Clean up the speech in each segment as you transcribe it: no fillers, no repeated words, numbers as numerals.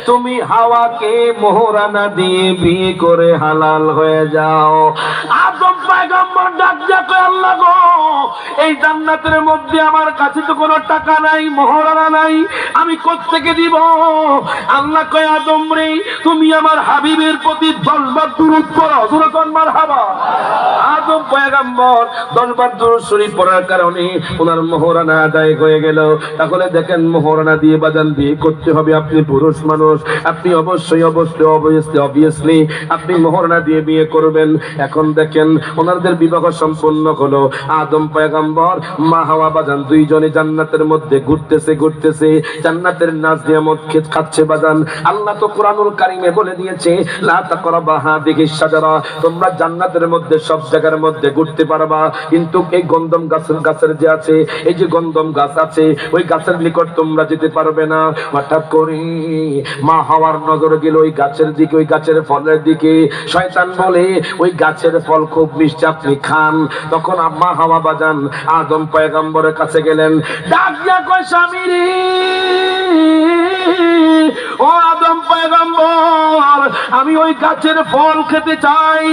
তুমি হাওয়াকে মোহরানা দিয়ে বিয়ে করে হালাল হয়ে যাও। আদম পয়গম্বর ডাক দিয়া কয়, আল্লাহ গো, এই জান্নাতের মধ্যে আমার কাছে তো কোনো টাকা নাই, মোহরানা নাই, আমি কোত্থেকে দিব? আল্লাহ কয়, আদম রে, তুমি আমার হাবিবের প্রতি 10 বার দুরূদ পড়ো। দুরূদ মারহাবা। আদম পয়গম্বর 10 বার দুরূদ শরীফ পড়ার কারণে ওনার মোহরানা আদায় হয়ে গেল। তাহলে দেখেন, মোহরানা দিয়ে বাজান বিয়ে করতে হবে। আপনি পুরুষ মানুষ, আপনি অবভিয়াসলি আপনি মোহরানা দিয়ে বিয়ে করবেন। এখন দেখেন, ওনাদের বিবাহ সম্পন্ন হলো। আদম পয়গম্বর মা হাওয়া বাজান দুইজনে জান্নাতের মধ্যে ঘুরতেছে, জান্নাতের নাজ নিয়ামত খাচ্ছে বাজান। আল্লাহ তো কুরআনুল কারীমে বলে দিয়েছে, লা তাকরাবা হাযিহিশ শাজারা, তোমরা জান্নাতের মধ্যে সব জায়গার মধ্যে ঘুরতে পারবা, কিন্তু এই গন্ধম গাছের যে আছে, এই যে গন্ধম গাছ আছে, ওই গাছের নিকট তোমরা যেতে পারবে না। হঠাৎ করে মা হাওয়ার নজর গেল ওই গাছের দিকে, ওই গাছের ফলের দিকে। শয়তান বলে, ওই গাছের ফল খুব মিষ্টি, আপনি খান। তখন মা হাওয়া বাজান আদম পয়গম্বরের কাছে গেলেন, ডাক দিয়া কয়, স্বামী রে, ও আদম পয়গম্বর, আমি ওই গাছের ফল খেতে চাই।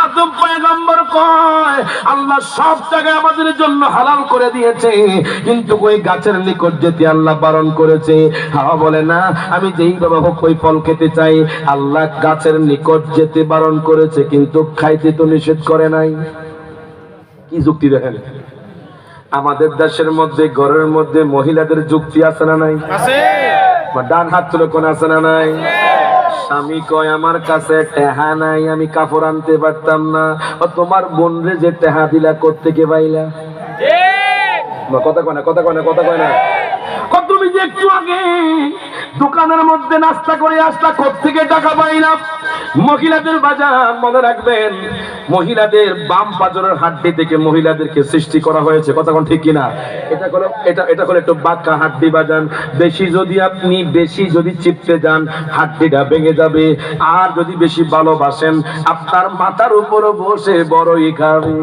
আদম পয়গম্বর কয়, আল্লাহ সব জায়গায় আমাদের জন্য হালাল করে দিয়েছে, কিন্তু ওই গাছের নিকট যেতে আল্লাহ বারণ করেছে। হাওয়া বলে, না, আমি যেই বাবা হোক ওই ফল খেতে চাই। আল্লাহ গাছের নিকট যেতে বারণ করেছে, কিন্তু খাইতে তো নিষেধ করে নাই। কি যুক্তি দেখেন? আমাদের দেশের মধ্যে ঘরের মধ্যে মহিলাদের যুক্তি আছে না নাই? আছে। ডান হাত তুলে কোন আছে না নাই? স্বামী কয়, আমার কাছে টেহা নাই, আমি কাপড় আনতে পারতাম না। ও তোমার বোন রে যে টেহা দিলা কোত্থেকে পাইলা? কথা কয় না। তুমি যে একটু আগে দোকানের মধ্যে নাস্তা করে আসলা, কোত্থেকে টাকা পাইলাম? মহিলাদের বাজার মনে রাখবেন, মহিলাদের বাম পাজরের হাড্ডি থেকে মহিলাদেরকে সৃষ্টি করা হয়েছে। কথা কোন ঠিক কিনা? এটা হলো একটু বাঁকা হাড্ডি বাজান। বেশি যদি চিপতে যান, হাড্ডিটা ভেঙে যাবে। আর যদি বেশি ভালোবাসেন, আপনার মাথার উপরে বসে বড়ই খাবে।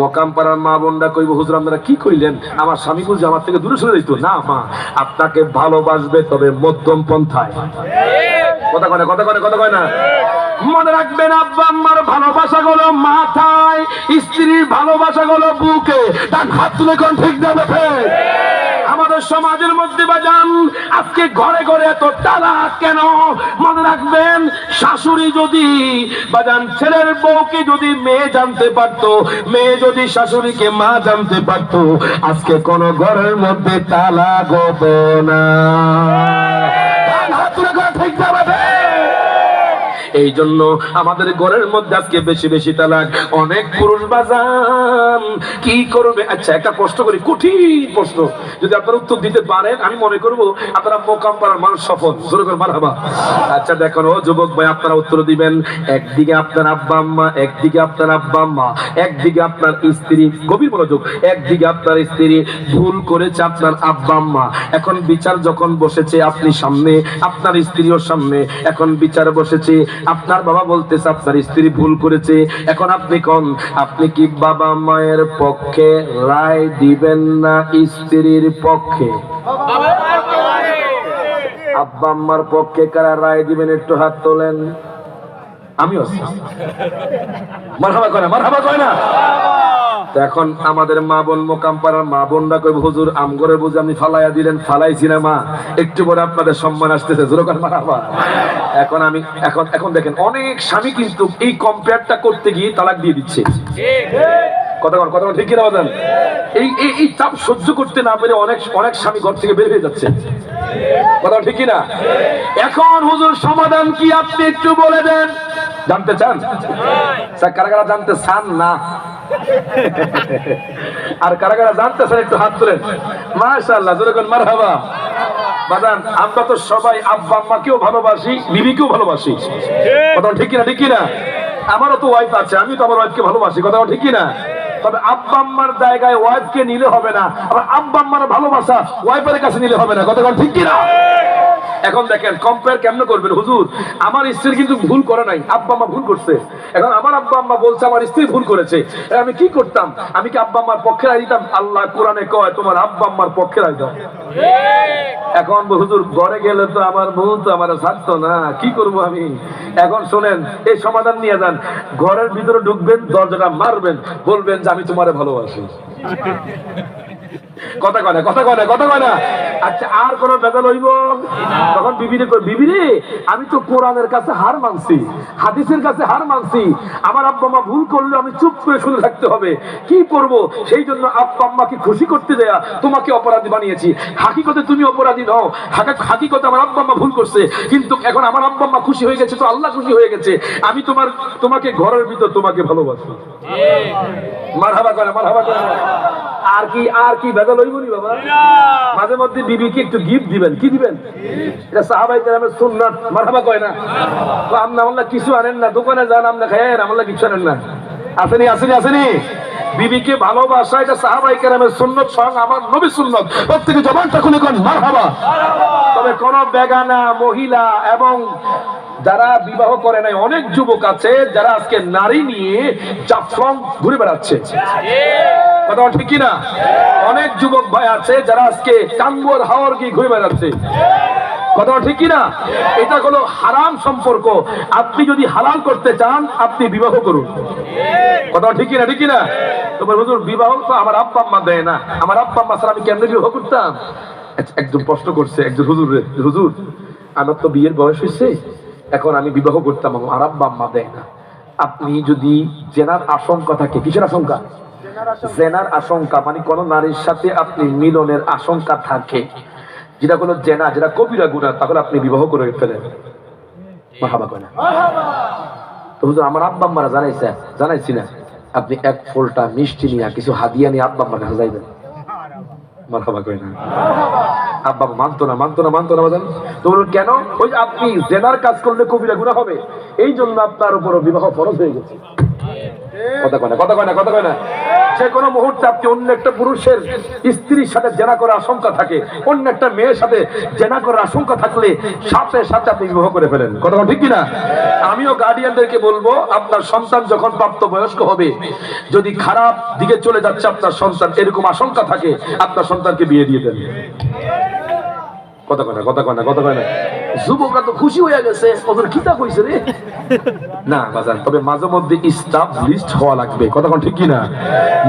মকাম পাড়ার মা বোনরা কইব, হুজুর আপনারা কি কইলেন? আমার স্বামী বুঝে আমার থেকে দূরে সরে যেত না। মা, আপনাকে ভালোবাসবে, তবে মধ্যম পন্থায়। কথা কয় না। মনে রাখবেন, আব্বা আম্মার ভালোবাসা গুলো মাথায়, স্ত্রীর ভালোবাসা গুলো বুকে। তার হাত তুলে কোন ঠিক যাবে? আমাদের সমাজের মধ্যে বাজান আজকে ঘরে ঘরে এত তালাক কেন? মনে রাখবেন, শাশুড়ি যদি বাজান ছেলের বউকে যদি মেয়ে জানতে পারতো, মেয়ে যদি শাশুড়িকে মা জানতে পারতো, আজকে কোন ঘরের মধ্যে তালাক হতো না। ঠিক যাবে? এই জন্য আমাদের ঘরের মধ্যে আজকে বেশি তালাক। অনেক পুরুষ বাজান কি করবে? আচ্ছা, একটা প্রশ্ন করি, কঠিন প্রশ্ন, যদি আপনারা উত্তর দিতে পারেন আমি মনে করবো আপনারা মোকাম পাড়ার মানুষ সফল। জোরে করে মারহাবা। আচ্ছা দেখুন, ও যুবক ভাই, আপনারা উত্তর দিবেন। একদিকে আপনার আব্বা আম্মা, একদিকে আপনার আব্বা আম্মা, একদিকে আপনার স্ত্রী, গভীর মনোযোগ, একদিকে আপনার স্ত্রী ভুল করেছে আপনার আব্বা আম্মা। এখন বিচার যখন বসেছে, আপনি সামনে, আপনার স্ত্রীও সামনে, এখন বিচার বসেছে, আপনার বাবা বলতেছে আপনার স্ত্রী ভুল করেছে। এখন আপনি কোন, আপনি কি বাবা মায়ের পক্ষে রায় দিবেন না স্ত্রীর পক্ষে? আব্বা আম্মার পক্ষে কারা রায় দিবেন? একটু হাত তোলেন। আমিও মারহাবা কয় না। এখন আমাদের মা বোন, মোকাম পাড়ার মা বোনরা কইব, হুজুর আমগরে বুঝে আপনি ফালাইয়া দিলেন। ফালাইছি না মা, একটু পরে আপনাদের সম্মান আসতেছে। এখন দেখেন, অনেক স্বামী কিন্তু এই কম্পেয়ারটা করতে গিয়ে তালাক দিয়ে দিচ্ছে। কথা ঠিক কিনা বলেন? এই চাপ সহ্য করতে না পেরে অনেক স্বামী ঘর থেকে বের হয়ে যাচ্ছে। কথা ঠিক কিনা? এখন হুজুর সমাধান কি আপনি একটু বলে দেন। জানতে চান? কারা কারা জানতে চান না? আর কারা কারা জানতে চান একটু হাত তোলেন। মাশাআল্লাহ, জোরে কোন মারহাবা। বাজান, আমরা তো সবাই আব্বা আম্মাকেও ভালোবাসি, বিবিকেও ভালোবাসি। কথা ঠিক কিনা? আমারও তো ওয়াইফ আছে, আমি তো আমার ওয়াইফকে ভালোবাসি। কথা ঠিক কিনা? তবে আব্বা আম্মার জায়গায় ওয়াইফকে নিলে হবে না, আবার আব্বা আম্মার ভালোবাসা ওয়াইফের কাছে নিলে হবে না। কথা ঠিক কিনা? এখন দেখেন কম্পেয়ার কেমন করবেন? হুজুর আমার স্ত্রী কিন্তু ভুল করে নাই, আব্বা আম্মা ভুল করছে। এখন আমার আব্বা আম্মা বলছে আমার স্ত্রী ভুল করেছে, আমি কি করতাম? আমি কি আব্বা আম্মার পক্ষে রায় দিতাম? আল্লাহ কোরআনে কয় তোমার আব্বা আম্মার পক্ষে রায় দাও। এখন হুজুর ঘরে গেলে তো আমার বউ তো আমার ছাড়তো না, কি করবো আমি? এখন শোনেন, এই সমাধান নিয়ে যান। ঘরের ভিতরে ঢুকবেন, দরজাটা মারবেন, বলবেন যে আমি তোমারে ভালোবাসি। কথা কয় না, কথা কয় না, কথা কয় না। আচ্ছা আর কোন বেজাল হইব? তখন বিবিরে কই, বিবিরে আমি তো কোরআনের কাছে হার মানছি, হাদিসের কাছে হার মানছি, আমার আব্বা আম্মা ভুল করলে আমি চুপ করে শুনে থাকতে হবে, কি করব? সেই জন্য আব্বা আম্মাকে খুশি করতে দেয়া তোমাকে অপরাধী বানিয়েছি। হাকিকতে তুমি অপরাধী নও, হাকিকতে আমার আব্বা আম্মা ভুল করছে, কিন্তু এখন আমার আব্বা আম্মা খুশি হয়ে গেছে তো আল্লাহ খুশি হয়ে গেছে, আমি তোমাকে ঘরের ভিতর তোমাকে ভালোবাসি। মারহাবা করে, মারহাবা করে। আর কি বেজাল হইব নি বাবা? মাঝে মধ্যে বিবিকে একটু গিফট দিবেন। কি দিবেন? এটা সাহাবায়ে কেরামের সুন্নাত। মারহাবা কয় না? তো আমরা কিছু আনেন না, দোকানে যান আমরা খাইয়েন, আমরা কিছু আনেন না। আসেনি আসেনি আসেনি? বিবিকে ভালোবাসা এটা সাহাবায়ে কেরামের সুন্নাত, স্বয়ং আমার নবীর সুন্নাত। প্রত্যেকে জবানটা খুলে কোন মারহাবা। তবে কোন বেগানা মহিলা এবং যারা বিবাহ করে নাই, অনেক যুবক আছে যারা আজকে নারী নিয়ে জাফলং ঘুরে বেড়াচ্ছে। কথা ঠিক কিনা? অনেক যুবক ভাই আছে যারা আজকে টাঙ্গুয়ার হাওর গিয়ে ঘুরে বেড়াচ্ছে। কথা ঠিক কিনা? এটা হলো হারাম সম্পর্ক। আপনি যদি হালাল করতে চান আপনি বিবাহ করুন। কথা ঠিক কিনা? ঠিক কিনা? তোমার হুজুর বিবাহ তো আমার আব্বা আম্মা দেয় না, আমার আব্বা আম্মা ছাড়া আমি কেমনে বিবাহ করতাম? একজন প্রশ্ন করছে একজন হুজুর, হুজুর আমার তো বিয়ের বয়স হয়েছে, এখন আমি বিবাহ করতাম, আমার আব্বা আম্মা দেয় না। আপনি যদি জেনার আশঙ্কা থাকে, কিসের আশঙ্কা? জেনার আশঙ্কা, মানে কোন নারীর সাথে আপনি মিলনের আশঙ্কা থাকে, যেটা কোনো জেনা, যেটা কবিরা গুনাহ, তাহলে আপনি বিবাহ করে ফেলেন। মারহাবা কয় না? তো হুজুর আমার আব্বা আম্মারা জানাইছি না, আপনি এক ফোঁটা মিষ্টি নিয়ে কিছু হাদিয়া নিয়ে আব্বা আম্মার কাছে যাইবেন। মারহাবা কয় না? আব্বা মানতো না বাজান। তো বলুন কেন? ওই আপনি জেনার কাজ করলে কবিরা গুনাহ হবে, এই জন্য আপনার উপর বিবাহ ফরজ হয়ে গেছে। কথা কয় না, কথা কয় না, কথা কয় না? যে কোনো মুহূর্তে আপনি অন্য একটা পুরুষের স্ত্রীর সাথে জেনা করার আশঙ্কা থাকে, অন্য একটা মেয়ের সাথে জেনা করার আশঙ্কা থাকলে সাথে সাথে আপনি বিবাহ করে ফেলেন। কথা ঠিক কিনা? আমিও গার্ডিয়ানদেরকে বলবো, আপনার সন্তান যখন প্রাপ্তবয়স্ক হবে, যদি খারাপ দিকে চলে যাচ্ছে আপনার সন্তান, এরকম আশঙ্কা থাকে, আপনার সন্তানকে বিয়ে দিয়ে দেন। কথা কয় না, কথা কয় না, কথা কয় না? যুবকরা তো খুশি হয়ে গেছে, ওদের কিতা কইছে রে না বাজার। তবে মাঝে মধ্যে এস্টাবলিশড হওয়া লাগবে। কথা ঠিক কিনা?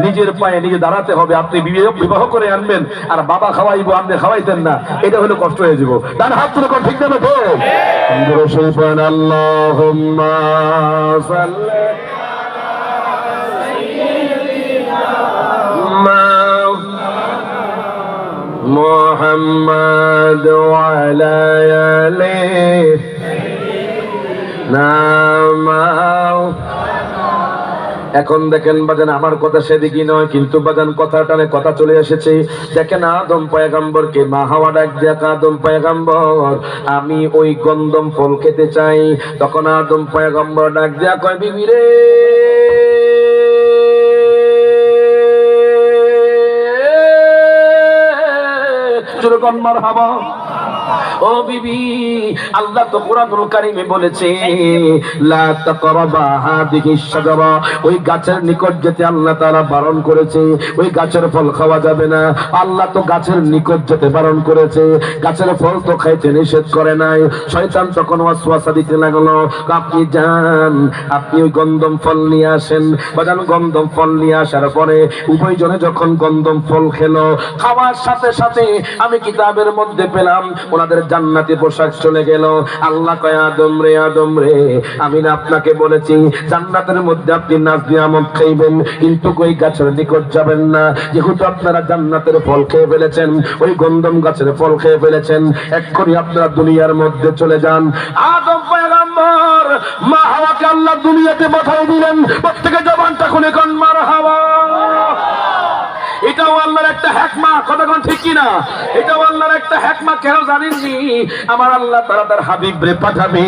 নিজের পায়ে নিজে দাঁড়াতে হবে। আপনি বিবাহ করে আনবেন আর বাবা খাওয়াইবো, আপনি খাওয়াইতেন না, এটা হলো কষ্ট হয়ে যাব। ডান হাত তুলে কোন ঠিক না? তো আল্লাহুম্মা সাল্লি মুহাম্মাদ ওয়া আলা আলিহি নামাও। এখন দেখেন বাজান, আমার কথা সেদিকে নয়, কিন্তু বাজান কথা টানে কথা চলে এসেছে। দেখেন আদম পয়গম্বরকে মা হাওয়া ডাক দেয়া, আদম পয়গম্বর আমি ওই গন্ধম ফল খেতে চাই। তখন আদম পয়গম্বর ডাক দেয়া কয়, বিবি রে মারহাবা। ও বিবি, আল্লাহ তো কোরআনুল কারীমে বলেছে লা তাকরাবা হাদিহিশ শাজারা, ওই গাছের নিকট যেতে আল্লাহ তাআলা বারণ করেছে, ওই গাছের ফল খাওয়া যাবে না। আল্লাহ তো গাছের নিকট যেতে বারণ করেছে, গাছের ফল তো খাইতে নিষেধ করে নাই। শয়তান তখন ওয়াসওয়াসা দিতে লাগলো, আপনি যান, আপনি ওই গন্ধম ফল নিয়ে আসেন। বাজান গন্ধম ফল নিয়ে আসার পরে উভয়জনে যখন গন্ধম ফল খেলো, খাওয়ার সাথে সাথে আমি কিতাবের মধ্যে পেলাম ওনাদের জান্নাতি পোশাক চলে গেল। আল্লাহ কয়, আদম রে আদম রে, আমি না আপনাকে বলেছি জান্নাতের মধ্যে আপনি নাজ নিয়ামত খাইবেন, কিন্তু ওই গাছের নিকট যাবেন না। যেহেতু আপনারা জান্নাতের ফল খেয়ে ফেলেছেন, ওই গন্ধম গাছের ফল খেয়ে ফেলেছেন, এক্ষুনি আপনারা দুনিয়ার মধ্যে চলে যান। আদম পয়গম্বর মা হাওয়াকে আল্লাহ দুনিয়াতে পাঠিয়ে দিলেন। প্রত্যেকে জবানটা খুলে কোন মারহাবা। এটাও আল্লাহর একটা হিকমা, কথা কোন ঠিক কি না? এটাও আল্লাহর একটা হিকমা। কেন জানেননি? আমার আল্লাহ তাআলা তার হাবিবরে পাঠাবে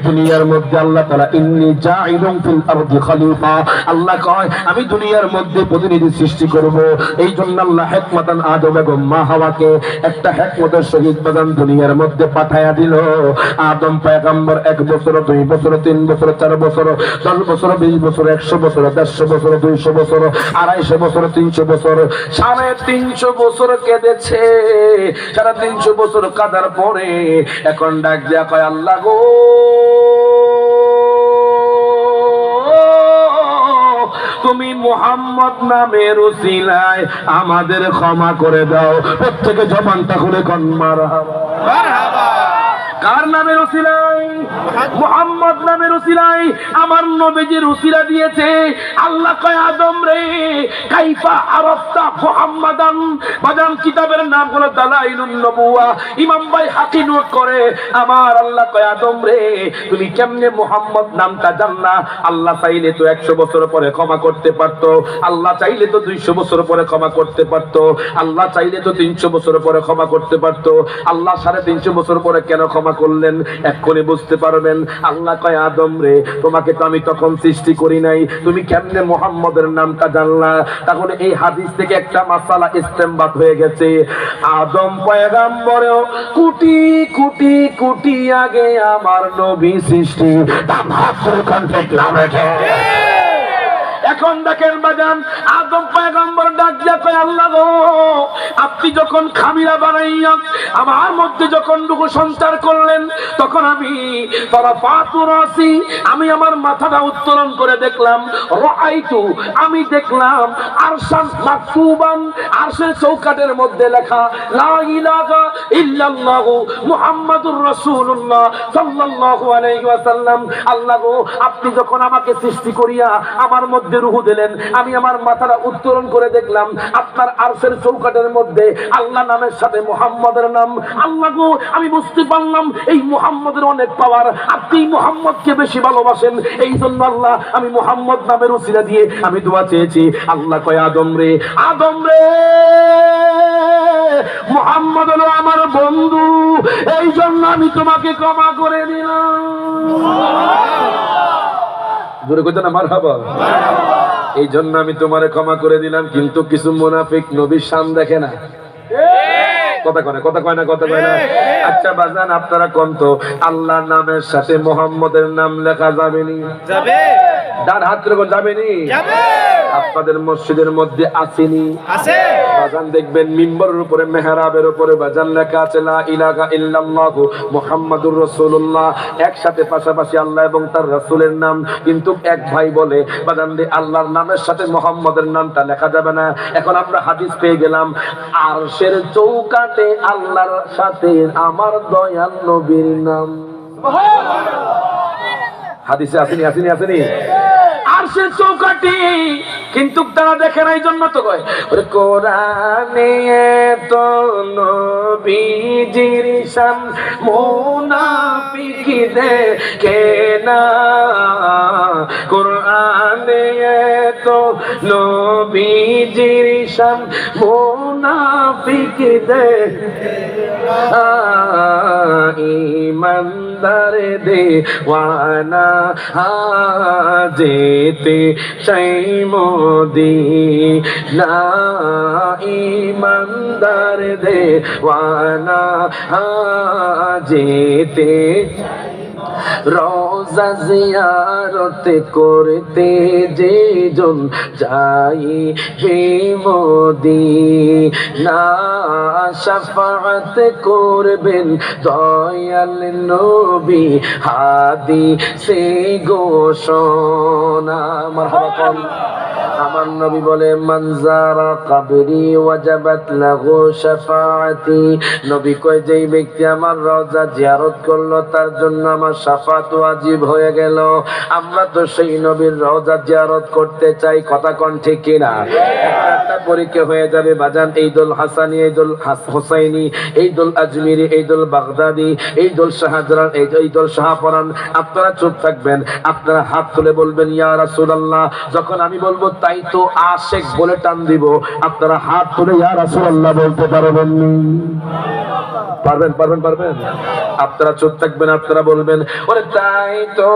দুনিয়ার মধ্যে। আল্লাহ তাআলা ইন্নী জাইলুন ফিল আরদি খলিফা, আল্লাহ কয় আমি দুনিয়ার মধ্যে প্রতিনিধি সৃষ্টি করব। এই জন্য আল্লাহ হিকমাতান আদম এবং মা হাওয়াকে একটা হিকমতের সহিত বাগান দুনিয়ার মধ্যে পাঠায়া দিল। আদম পয়গম্বর 1 বছর, 2 বছর, 3 বছর, 4 বছর, 10 বছর, 20 বছর, 100 বছর, 150 বছর, 200 বছর, 250 বছর, 300 বছর, 350 বছর কেঁদেছে। 350 বছর কাঁদার পরে এখন ডাক দেয়া কয় আল্লাহ গো, তুমি মুহাম্মদ নামের উসিলায় আমাদের ক্ষমা করে দাও। প্রত্যেকে জবানটা খুলে কোন মারহাবা। মারহাবা। কার নামের উসিলায়? মুহাম্মদ নামের উসিলায়, আমার নবীজির উসিলা দিয়েছে। আল্লাহ কয় আদম রে কাইফা আরাফতা মুহাম্মাদান, বাজান কিতাবের নাম হলো দালাইলুন নবুওয়া, ইমাম ভাই হাকি নোট করে। আমার আল্লাহ কয় আদম রে তুমি কেমনে মুহাম্মদ নামটা জানলা? আল্লাহ চাইলে তো 100 বছর পরে ক্ষমা করতে পারতো, আল্লাহ চাইলে তো 200 বছর পরে ক্ষমা করতে পারতো, আল্লাহ চাইলে তো 300 বছর পরে ক্ষমা করতে পারতো। আল্লাহ 350 বছর পরে কেন ক্ষমা করলেন? এক্ষুনি বুঝতে পারবেন। আল্লাহ কয় আদম রে তোমাকে তো আমি তখন সৃষ্টি করি নাই, তুমি কেমনে মুহাম্মদের নামটা জানলা? তাহলে এই হাদিস থেকে একটা মাসালা ইস্তেমবাত হয়ে গেছে। আদম পয়গম্বরেও কোটি কোটি কোটি আগে আমার নবী সৃষ্টি। এখন দেখেন বাজান, আদম পয়গম্বর ডাক দিয়া কয় আল্লাহ গো, আপনি যখন খামিরা বানাইয়া আমার মধ্যে যখন রূহ সঞ্চার করলেন, তখন আমি তরাফাতুরাসি, আমি আমার মাথাটা উত্তোলন করে দেখলাম, রাআইতু, আমি দেখলাম আরশান মাকতুবান, আরশের চৌকাঠের মধ্যে লেখা লা ইলাহা ইল্লাল্লাহু মুহাম্মাদুর রাসূলুল্লাহ সাল্লাল্লাহু আলাইহি ওয়াসাল্লাম। আল্লাহ গো, আপনি যখন আমাকে সৃষ্টি করিয়া আমার মধ্যে রূহ দিলেন, আমি আমার মাথাটা উত্তোলন করে দেখলাম আপনার আরশের চৌকাঠের মধ্যে আল্লাহ নামের সাথে মুহাম্মদের নাম। আল্লাহ গো, আমি বুঝতে পারলাম এই মুহাম্মদের অনেক পাওয়ার, আপনি মুহাম্মদকে বেশি ভালোবাসেন। এই জন্য আল্লাহ আমি মুহাম্মদ নামের উসিলা দিয়ে আমি দোয়া চেয়েছি। আল্লাহ কয় আদম রে, আদম রে মুহাম্মদ হলো আমার বন্ধু, এই জন্য আমি তোমাকে ক্ষমা করে দিলাম। জোরে কইতে না মারহাবা। এই জন্য আমি তোমারে ক্ষমা করে দিলাম। কিন্তু কিছু মুনাফিক নবীর শান দেখে না, কথা কয় না, কথা কয় না, কথা কয় না। আচ্ছা বাজান আপনারা কোন তো আল্লাহর নামের সাথে মুহাম্মদের নাম লেখা যাবে নি? যাবে। ডান হাত করে যাবে নি? যাবে। আপনাদের মসজিদের মধ্যে আসেনি? আছে। বাজান দেখবেন মিম্বরের উপরে মেহরাবের উপরে বাজান লেখা আছে লা ইলাহা ইল্লাল্লাহু মুহাম্মাদুর রাসূলুল্লাহ, একসাথে পাশাপাশি আল্লাহ এবং তার রাসূলের নাম। কিন্তু এক ভাই বলে বাজান রে আল্লাহর নামের সাথে মুহাম্মাদের নামটা লেখা যাবে না। এখন আমরা হাদিস পেয়ে গেলাম, আরশের চৌকাঠে আল্লাহর সাথে আমার দয়াল নবীর নাম। হাদিসে আসেনি, আসেনি, আসেনি? আরশের চৌকাঠে, কিন্তু তারা দেখে না, এই জন্য তো কয় ওরে কোরআনে তো নবীজির শান মুনাফিক দেখে না, কোরআনে তো নবীজির শান মুনাফিক দেখে না, ইমানদার দেওয়ানা যেতে চাই মদিনা, ইমানদার দেওয়ানা যেতে রোজা জিয়ারত করতে যে জন যাই হে মদিনা, শাফাআত করবেন দয়াল নবী হাদিসে ঘোষণা। মারহাবা। আমার নবী বলে মান যারা কবরি ওয়াজাবাত লাহু শাফাআতি, নবী কয় যেই ব্যক্তি আমার রওজা জিয়ারত করলো তার জন্য আমার শাফাত ওয়াজিব হয়ে গেল। আমরা তো সেই নবীর রওজা জিয়ারত করতে চাই, কথা কোন ঠিক কিনা? একটা পরীক্ষা হয়ে যাবে বাজান। এই দল হাসানি, এই দল হোসাইনি, এই দল আজমিরি, এই দল বাগদাদি, এই দল শাহজালাল, এই দল শাহপরান। আপনারা চুপ থাকবেন, আপনারা হাত তুলে বলবেন ইয়া রাসূলুল্লাহ। যখন আমি বলবো তাই তো আশেক বলে টান দিব, আপনারা হাত তুলে ইয়া রাসূলুল্লাহ বলতে পারবেন? পারবেন পারবেন পারবেন? আপনারা চুপ থাকবেন, আপনারা বলবেন ওরে তাই তো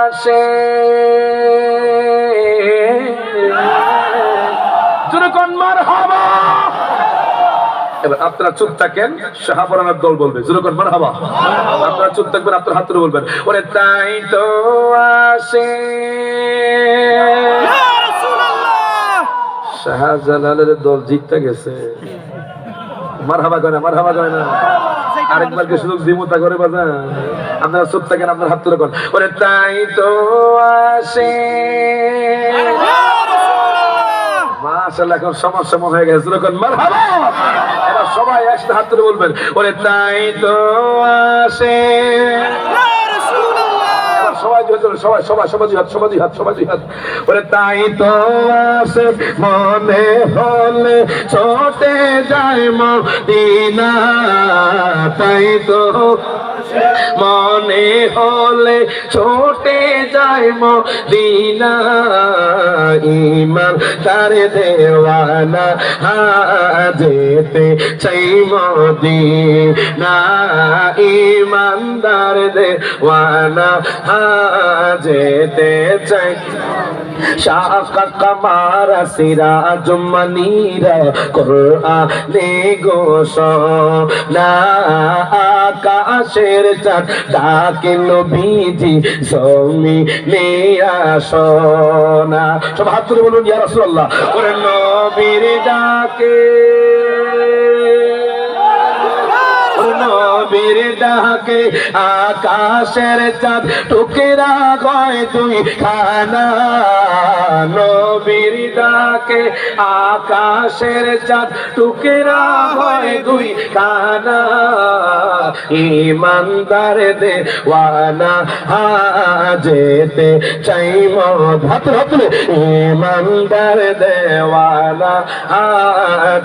আশেক মারহাবা। এবার আপনারা চুপ থাকেন, শাহপরানের দল বলবে জুরকন মারহাবা। আপনারা চুপ থাকবেন, আপনারা হাত তুলে বলবেন ওরে তাই তো আশেক। শাহজালালের দল জিততে গেছে। মারহাবা কয় না, মারহাবা কয় না। আরেকবার কি সুযোগ দিমতা করে বাজান? আপনারা চুপ থাকেন, আপনার হাত তুলে কোন ওরে তাই তো আশেক। মাশাআল্লাহ, এখন সমস্যা হয়ে গেছে। যখন মারহাবা, এবার সবাই একসাথে হাত তুলে বলবেন ওরে তাই তো আশেক। সবাই সবাই সবাই সবাই হাত, সবাই হাত, সবাই হাত। ওরে তাই তো আশেক মনে হলে ছোটে যায় মদিনা, তাই তো মনে হলে ছোটে যায় মদিনা। ইমান তার দেওয়ানা যেতে চাই মদিনা, ইমানদার দেওয়ানা যেতে চাই। শাহ কামার সিরাজ মনিরা কুরআনে ঘোষণা, আকাশের চাঁদ ডাকে নবীজি জমিনে আসনা। সব হাত তুলে বলুন ইয়া রাসূলুল্লাহ। ওরে নবীর ডাকে, নবীর ডাকে আকাশের চাঁদ টুকরা হয় দুই খানা। নবীর ডাকে আকাশের চাঁদ টুকরা হয় দুই খানা। ইমানদার দেওয়ানা যেতে চাই মদিনা, ইমানদার দেওয়ানা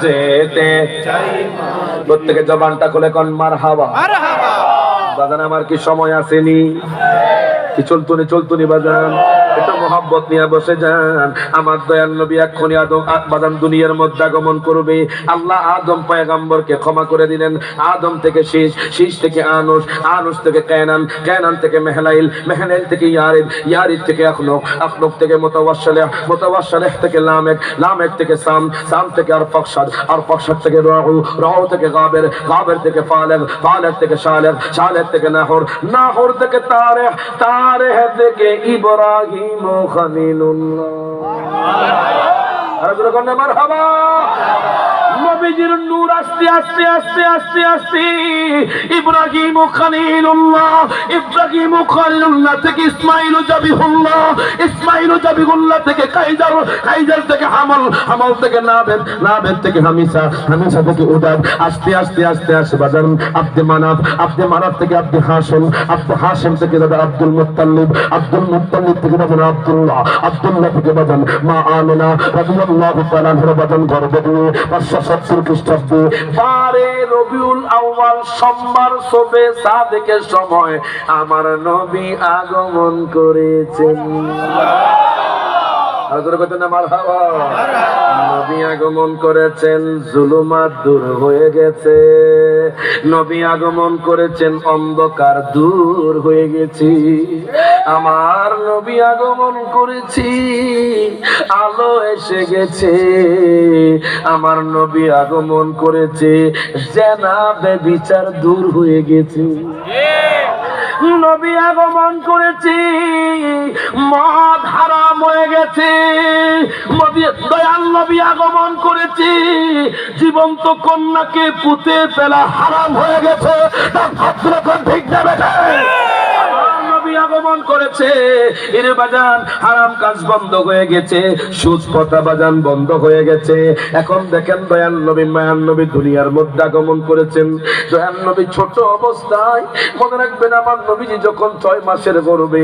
যেতে চাই। প্রত্যেকে জবানটা খুলে কোন মারহাবা। বাজান আমার কি সময় আসেনি? কি চলতুনি বাজান? এটা মোহাব্বত নিয়ে বসে যান। আমার দয়াল নবী এক্ষুনি আদম বাজান দুনিয়ার মধ্যে আগমন করবে। আল্লাহ আদম পয়গম্বরকে ক্ষমা করে দিলেন। আদম থেকে শীষ, শীষ থেকে আনুস, আনুস থেকে কায়নান, কায়নান থেকে মেহলাইল, মেহলাইল থেকে ইয়ারিদ, ইয়ারিদ থেকে আখলক, আখলক থেকে মুতাওয়াসসিলিহ, মুতাওয়াসসিলিহ থেকে লামেক, লামেক থেকে সাম, সাম থেকে আরফাকশাদ, আরফাকশাদ থেকে রাউ, রাউ থেকে গাবের, গাবের থেকে ফালেক, ফালেক থেকে শালেক, শালেক থেকে নাহর, নাহর থেকে তারেহ, তারেহ থেকে ইব্রাহিম খলিলুল্লাহ। মারহাবা। নবীজির নূর আস্তে আস্তে আস্তে আস্তে আস্তে ইব্রাহিম খলিলুল্লাহ, ইব্রাহিম খলিলুল্লাহ থেকে ইসমাঈল জাবিহুল্লাহ, ইসমাঈল জাবিহুল্লাহ থেকে কাইজার, কাইজার থেকে হামল, হামল থেকে নাবেদ, নাবেদ থেকে হামিসা, হামিসা থেকে উদাদ। আস্তে আস্তে আস্তে আস্তে বাজান আব্দে মানাফ, আব্দে মানাফ থেকে আব্দে হাশিম, আব্দে হাশিম থেকে দাদা আব্দুল মুত্তালিব, আব্দুল মুত্তালিব থেকে বাজান আব্দুল্লাহ, আব্দুল্লাহ থেকে বাজান মা আমিনা রাদিয়াল্লাহু তাআলা আনহা বাজান গর্ভে দিয়ে 570 খ্রিস্টাব্দে 12 রবিউল আউয়াল সোমবার শবে সাদেকের সময় আমার নবী আগমন করেছেন। নবী আগমন করেছেন, জুলুমাত দূর হয়ে গেছে। নবী আগমন করেছেন, অন্ধকার দূর হয়ে গেছে। আমার নবী আগমন করেছি, আলো এসে গেছে। আমার নবী আগমন করেছে, জেনা ব্যভিচার দূর হয়ে গেছে। নবী আগমন করেছি, মদ হারাম হয়ে গেছে। দয়াল নবী আগমন করেছি, জীবন্ত কন্যাকে পুঁতে ফেলা হারাম হয়ে গেছে। ঠিক যাবে নবী আগমন করে করেছে, এর বাজান হারাম কাজ বন্ধ হয়ে গেছে, সুদ প্রথা বাজান বন্ধ হয়ে গেছে। এখন দেখেন দয়াল নবী মায়ার নবী দুনিয়ার মধ্যে আগমন করেছেন। দয়াল নবী ছোট অবস্থায়, মনে রাখবেন আমার নবীজি যখন 6 মাসের গর্ভে,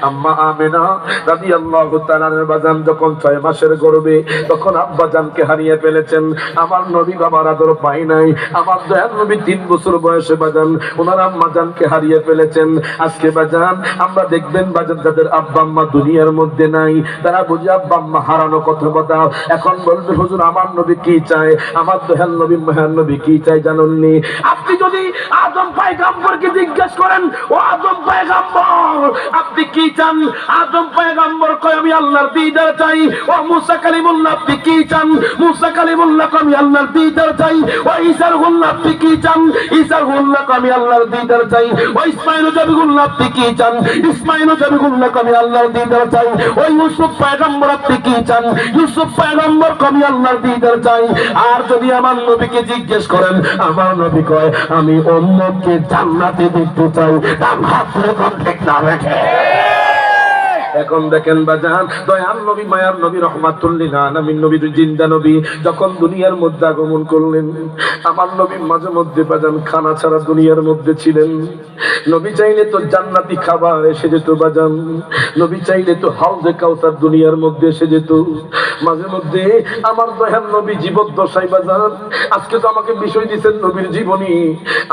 আম্মা আমেনা রাদিয়াল্লাহু তাআলার বাজান যখন 6 মাসের গর্ভে, তখন আব্বা জানকে হারিয়ে ফেলেছেন। আমার নবী বাবার আদর পায় নাই। আমার দয়াল নবী 3 বছর বয়সে বাজান ওনার আম্মা জানকে হারিয়ে ফেলেছেন। আজকে বাজান আমরা দেখবেন বাজান যাদের আব্বা আম্মা দুনিয়ার মধ্যে নাই, তারা বুঝে আব্বা আম্মা হারানো কথা বলা। এখন বলবে হুজুর আমার নবী কি চায়, আমার দয়াল নবী মায়ার নবী কি চায় জানেননি? আপনি যদি আদম পয়গম্বরকে জিজ্ঞেস করেন, ও আদম পয়গম্বর আপনি কি চান? আদম পয়গম্বর কয় আমি আল্লাহর দিদার চাই। ও মুসা কালিমুল্লাহ আপনি কি চান? মুসা কালিমুল্লাহ কয় আমি আল্লাহর দিদার চাই। ও ঈসা রুহুল্লাহ আপনি কি চান? ঈসা রুহুল্লাহ কয় আমি আল্লাহর দিদার চাই। ও ইসমাঈল জবিহুল্লাহ আপনি কি চান? ইসমাঈল জবিহুল্লাহ কয় আমি আল্লাহর দিদার চাই। ও ইউসুফ পয়গম্বর আপনি কি চান? ইউসুফ পয়গম্বর কয় আমি আল্লাহর দিদার চাই। আর যদি আমার নবীকে জিজ্ঞেস করেন, আমার নবী কয় আমি উম্মতকে জান্নাতে দেখতে চাই। তার হাত ধরে ঠিক না রেখে। এখন দেখেন বাজান দয়াল নবী মায়ার নবী রহমাতুল লিল আলামিন নবী জিন্দা নবী যখন দুনিয়ার মধ্যে আগমন করলেন, আমার নবী মাঝে মধ্যে বাজান খানা ছাড়া দুনিয়ার মধ্যে ছিলেন। নবী চাইলে তো জান্নাতি খাবার এসে যেত বাজান, নবী চাইলে তো হাউজে কাউসার দুনিয়ার মধ্যে এসে যেত। মাঝে মধ্যে আমার দয়াল নবী জীবদ্দশায় বাজান, আজকে তো আমাকে বিষয় দিচ্ছেন নবীর জীবনী,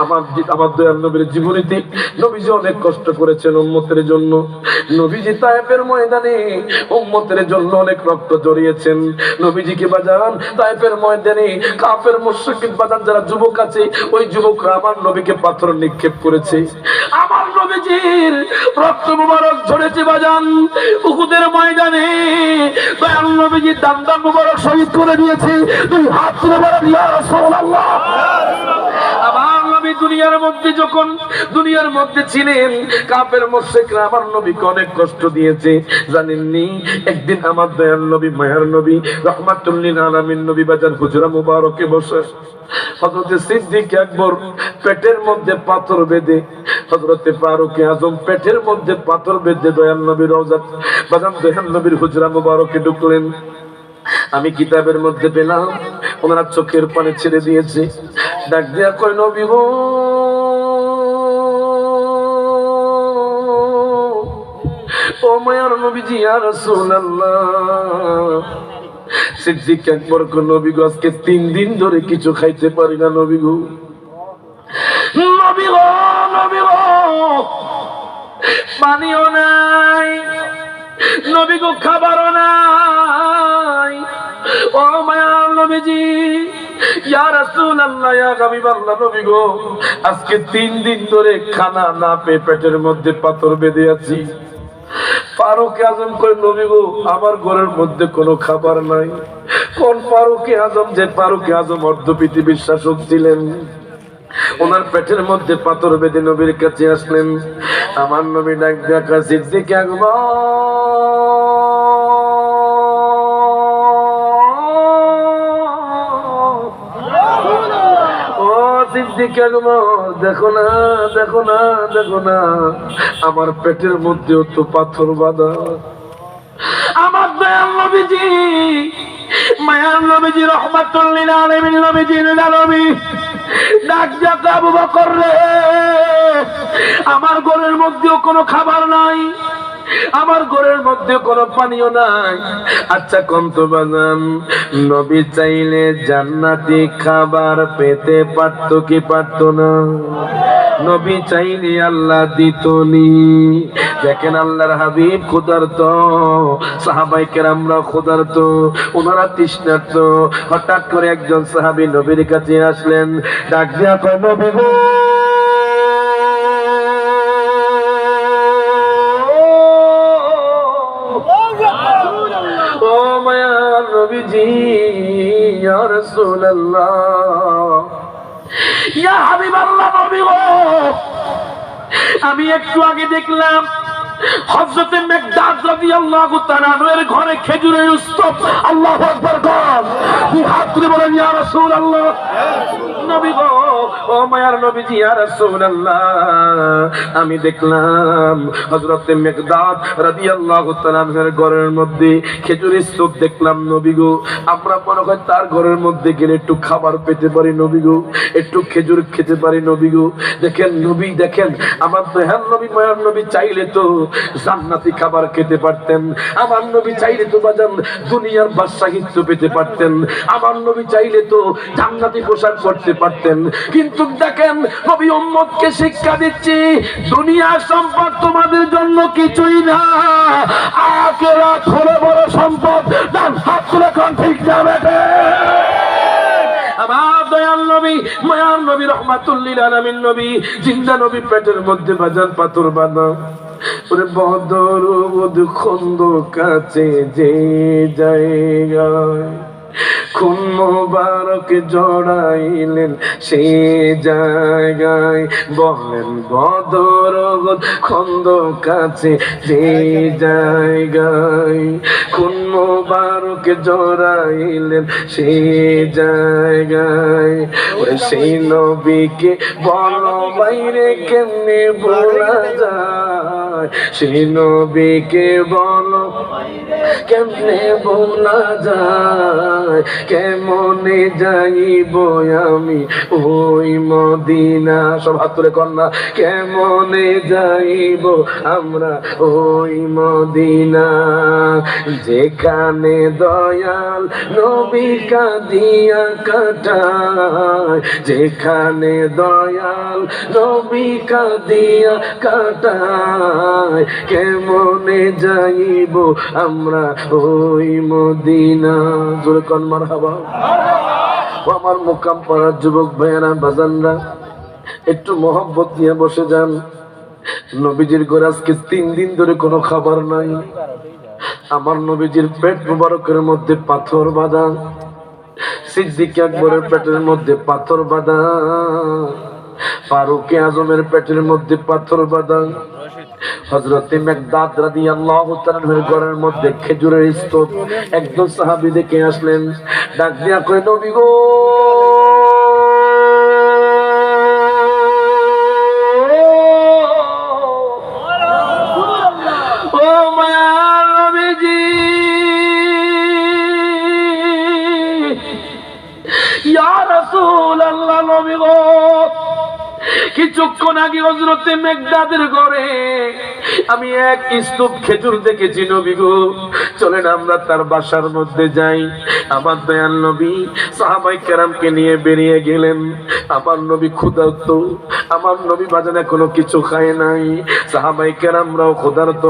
আমার দয়াল নবীর জীবনীতে নবীজি অনেক কষ্ট করেছেন উম্মতের জন্য। নবীজি তায়েফের ময়দানে উম্মতের জন্য অনেক রক্ত জড়িয়েছেন। নবীজিকে বাজান তায়েফের ময়দানে কাফের মুশরিক বাজান যারা যুবক আছে, ওই যুবকরা আমার নবীকে পাথর নিক্ষেপ করেছে। আমার নবীজির রক্ত মুবারক ঝরেছে বাজান উহুদের ময়দানে। দয়াল নবীজি দাম মুবারক শহীদ করে দিয়েছে। দুই হাত তুলে বলেন ইয়া রাসূলুল্লাহ। আমার নবী দুনিয়ার মধ্যে যখন দুনিয়ার মধ্যে ছিলেন, কাফের মুশরিকরা আমার নবীকে অনেক কষ্ট দিয়েছে। জানেননি একদিন আমার দয়াল নবী মায়ার নবী রহমাতুল লিল আলামিন নবী বাজার হুজরা মুবারকে বসে হযরত সিদ্দিক আকবর পেটের মধ্যে পাথর বেঁধে, হযরত ফারুক আযম পেটের মধ্যে পাথর বেঁধে দয়াল নবীর রওজা বাজান দয়াল নবীর হুজরা মুবারকে ঢুকলেন। আমি কিতাবের মধ্যে পেলাম ওনারা চোখের পানি ছেড়ে দিয়েছে। ডাক দিয়া কয় নবী গো, ও মায়ার নবীজি ইয়া রাসূলুল্লাহ। সিদ্দিক আকবর কো নবী গো আজকে 3 দিন ধরে কিছু খাইতে পারি না নবী গো। নবী গো, নবী গো পানিও নাই, নবী গো খাবারও নাই। ও মায়ার নবীজি ইয়া রাসূলুল্লাহ ইয়া হাবিবাল্লাহ নবী গো আজকে 3 দিন ধরে খানা না পেয়ে পেটের মধ্যে পাথর বেঁধে আছি। ফারুক আযম কই নবী গো আমার ঘরের মধ্যে কোনো খাবার নাই। কোন ফারুক আযম? যে ফারুক আযম অর্ধ পৃথিবীর শাসক ছিলেন, ওনার পেটের মধ্যে পাথর বেঁধে নবীর কাছে আসলেন। আমার নবী ডাক দেখা সিদ্দিক আকবর, ও সিদ্দিক আকবর দেখো না, দেখো না, দেখো না আমার পেটের মধ্যেও তো পাথর বাঁধা। আমার দয়াল নবীজি মায়ার নবীজি রহমাতুল লিল আলামিন নবীজি নবী ডাক দিয়া আবু বকর রে, আমার ঘরের মধ্যেও কোনো খাবার নাই, আমার ঘরের মধ্যে কোনো পানিও নাই। আচ্ছা কন্ত বাজান নবী চাইলে জান্নাতি খাবার পেতে পারতো কি পারতো না? নবী চাইলে আল্লাহ দিতনি। দেখেন আল্লাহর হাবিব ক্ষুধার্ত, সাহাবায়ে কেরামরা ক্ষুধার্ত, ওনারা তৃষ্ণার্ত। হঠাৎ করে একজন সাহাবী নবীর কাছে আসলেন, ডাক দিয়া কয় নবী গো, ও মায়ার নবীজি ইয়া রাসূলুল্লাহ ইয়া হাবিবাল্লাহ নবী গো, আমি একটু আগে দেখলাম হযরত মিকদাদ রাদিয়াল্লাহু তাআলা এর ঘরে খেজুরের স্তূপ। আল্লাহু আকবার কর, দুই হাত তুলে বলেন ইয়া রাসূলুল্লাহ। নবী গো, ও মায়ার নবীজি, ইয়া রাসূলুল্লাহ, আমি দেখলাম হযরত মিকদাদ রাদিয়াল্লাহু তাআলা এর ঘরের মধ্যে খেজুরের স্তূপ দেখলাম। নবী গো, আমরা মনে হয় তার ঘরের মধ্যে গেলে একটু খাবার পেতে পারি নবী গো, একটু খেজুর খেতে পারি নবী গো। দেখেন নবী, দেখেন আমার দয়াল নবী, মায়ার নবী চাইলে তো জান্নাতি খাবার খেতে পারতেন। আমার নবী চাইলে তো বাজান দুনিয়ার বাদশাহিত্ব পেতে পারতেন। আমার নবী চাইলে তো জান্নাতি পোশাক পরতে পারতেন। কিন্তু দেখেন নবী উম্মতকে শিক্ষা দিচ্ছে, দুনিয়ার সম্পদ তোমাদের জন্য কিছুই না, আখিরাত হলো বড় সম্পদ। ডান হাত তুলে কোন ঠিক যাবে। আমার দয়াল নবী, মায়ার নবী, রহমাতুল লিল আলামিন নবী, জিন্দা নবী, পেটের মধ্যে বাজান পাথর বাঁধা। ওরে বদর খন্দক কাছে যে জায়গায় খুন মোবারক জড়াইলেন সেই জায়গায়, বলেন বদর খন্দক কাছে যে জায়গায় খুন মোবারক জড়াইলেন সেই জায়গায়। ওরে সেই নবীকে বলো বাইরে কেমনে বলা যায়, সেই নবীকে বলো কেমনে বলা যায়, কেমনে যাইব আমি ওই মদিনা। সব হাত তুলে কন্যা, কেমনে যাইব আমরা ওই মদিনা, যেখানে দয়াল নবী কাঁদিয়া কাটায়, যেখানে দয়াল নবী কাঁদিয়া কাটায়, কেমনে যাইব আমরা ওই মদিনা। জোরে কোন মারহাবা। ও আমার মুকাম পাড়ার যুবক ভাইয়েরা, বাজানরা, একটু মহব্বত নিয়ে বসে যান। নবীজির ঘরে আজকে 3 দিন ধরে কোনো খাবার নাই। আমার নবীজির পেট মুবারকের মধ্যে পাথর বাঁধা, সিদ্দিক আকবরের পেটের মধ্যে পাথর বাঁধা, ফারুক আজমের পেটের মধ্যে পাথর বাঁধা, হযরত মিকদাদ রাদিয়াল্লাহু তাআলার ঘরের মধ্যে খেজুরের স্তূপ। একজন সাহাবী দেখে আসলেন, ডাক দিয়া কয়, নবী গো, ও মায়ার নবীজি, ইয়া রাসূলুল্লাহ, নবী গো, কিছুক্ষণ আগে হযরতে মিকদাদের ঘরে আমি এক স্তূপ খেজুর দেখেছি নবী গো, চলেন আমরা তার বাসার মধ্যে যাই। আমার দয়াল নবী সাহাবায়ে কেরামকে নিয়ে বেরিয়ে গেলেন। আমার নবী ক্ষুধার্ত, আমার নবী বাজানে কোনো কিছু খায় নাই, সাহাবায়ে কেরামরাও ক্ষুধার্ত।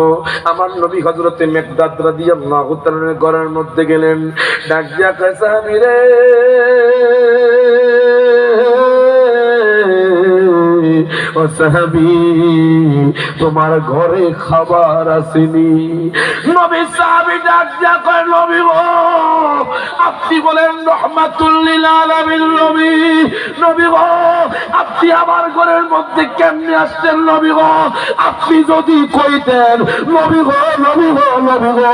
আমার নবী হযরতে মিকদাদ রাদিয়াল্লাহু তাআলার ঘরের মধ্যে গেলেন, ডাক দিয়া কয়, সাহাবী রে, ও সাহাবী, তোমার ঘরে খাবার আসেনি। নবী সাহাবী ডাক দিয়া কয়, নবী গো, আপনি বলেন রহমাতুল লিল আলামিন নবী, নবী গো, আপনি আমার ঘরের মধ্যে কেমনে আসছেন নবী গো? আপনি যদি কইতেন নবী গো, নবী গো, নবী গো,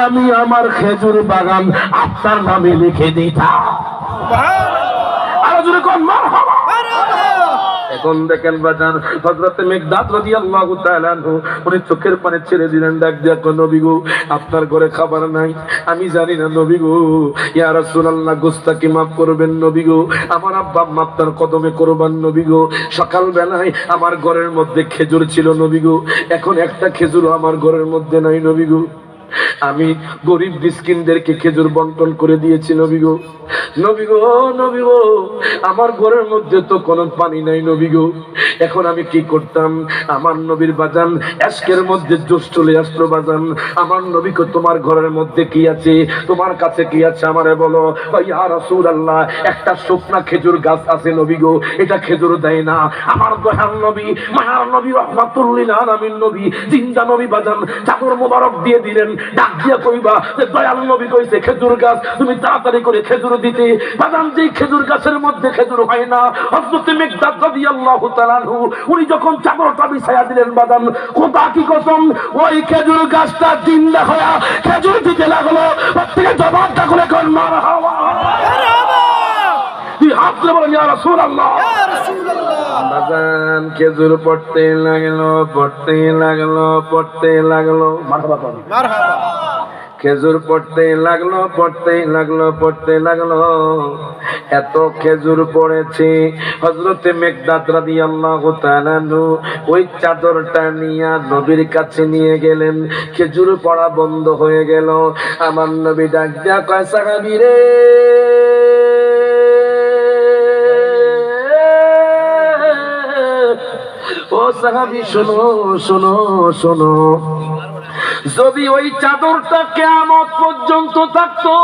আমি আমার খেজুর বাগান আপনার নামে লিখে দিতাম। আরো জোরে কোন মারহাবা। এখন দেখেন বাজান, হযরত মিকদাদ রাদিয়াল্লাহু তাআলা আনহু উনি চোখের পানি ছেড়ে দিলেন, ডাক দিয়া কয়, নবী গো, আপনার ঘরে খাবার নাই, আমি জানি না নবী গো, ইয়া রাসূলুল্লাহ, গোস্তাকে মাফ করবেন নবী গো, আমার আব্বা আম্মা আপনার কদমে কুরবান নবী গো। সকাল বেলায় আমার ঘরের মধ্যে খেজুর ছিল নবী গো, এখন একটা খেজুরও আমার ঘরের মধ্যে নাই নবী গো। আমি গরিব মিসকিনদেরকে খেজুর বন্টন করে দিয়েছি নবী গো। নবী গো, নবী গো, আমার ঘরের মধ্যে তো কোনো পানি নাই নবী গো, এখন আমি কি করতাম? আমার নবীর বাজান আজকের মধ্যে জোশ চলে আসলো বাজান। আমার নবীকে, তোমার ঘরের মধ্যে কি আছে, তোমার কাছে কি আছে আমারে বলো। ইয়া রাসূলুল্লাহ, একটা শুকনা খেজুর গাছ আছে নবী গো, এটা খেজুর দেয় না। আমার দয়াল নবী, মায়ার নবী, রহমাতুল লিল আলামিন নবী, জিন্দা নবী বাজান চাদর মোবারক দিয়ে দিলেন, ডাক দিয়া কইবা যে দয়াল নবী কইছে খেজুর গাছ তুমি তাড়াতাড়ি করে খেজুর দিতে। বাদাম যেই খেজুর গাছের মধ্যে খেজুর হয় না, হযরত মিকদাদ রাদিয়াল্লাহু তাআলা আনহু উনি যখন চাদরটা বিছায়া দিলেন বাদাম, খোদা কি কসম ওই খেজুর গাছটা জিন্দা হয়ে খেজুর দিতে লাগলো। প্রত্যেকে জবাবটা করে কোন মারহাবা তুই হাত তুলে বলেন ইয়া রাসূলুল্লাহ, ইয়া রাসূলুল্লাহ। বাদাম খেজুর পড়তে লাগলো, পড়তে লাগলো, পড়তে লাগলো, মারহাবা করেন মারহাবা। খেজুর পড়তে লাগলো, পড়তে লাগলো, পড়তে লাগলো। এত খেজুর পড়েছে, হযরত মিকদাদ রাদিয়াল্লাহু তাআলা ওই চাদরটা নিয়ে নবীর কাছে নিয়ে গেলেন। খেজুর পড়া বন্ধ হয়ে গেল। আমার নবী ডাক দিয়া কয় সাহাবী রে, ও সাহাবী শোনো শোনো শোনো, যদি ওই চাদরটা কিয়ামত পর্যন্ত থাকতো,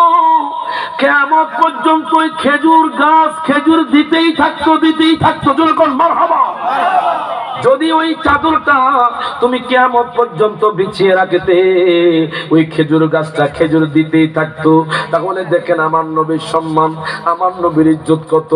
কিয়ামত পর্যন্ত ওই খেজুর গাছ খেজুর দিতেই থাকতো, দিতেই থাকতো। যখন মারহাবা, যদি ওই চাদরটা তুমি কিয়ামত পর্যন্ত বিছিয়ে রাখতে, ওই খেজুর গাছটা খেজুর দিতেই থাকতো, তাহলে দেখেন আমার নবীর সম্মান, আমার নবীর ইজ্জত কত,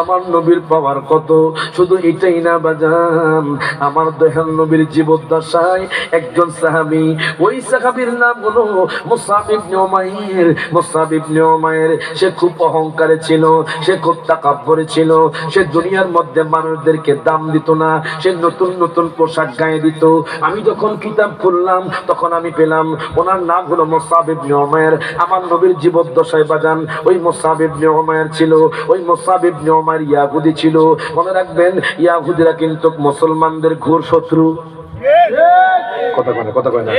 আমার নবীর পাওয়ার কত। শুধু এটাই না বাজান, আমার দয়াল নবীর জীবদ্দশায় একজন সাহাবী, ওই সাহাবীর নাম হলো মুসআব ইবনে উমাইর। মুসআব ইবনে উমাইর সে খুব অহংকারী ছিল, সে খুব তাকাব্বুরী ছিল, সে দুনিয়ার মধ্যে মানুষদেরকে দাম দিত না, সে নতুন নতুন পোশাক গায়ে দিত। আমি যখন কিতাব খুললাম তখন আমি পেলাম ওনার নাম হলো মুসআব ইবনে উমাইর। আমার নবীর জীবদ্দশায় বাজান ওই মুসআব ইবনে উমাইর ছিল, ওই মুসআব ইবনে উমাইর ইয়াহুদি ছিল। মনে রাখবেন, ইয়াহুদিরা কিন্তু মুসলমানদের ঘোর শত্রু। কথা কয় না, কথা কয় না।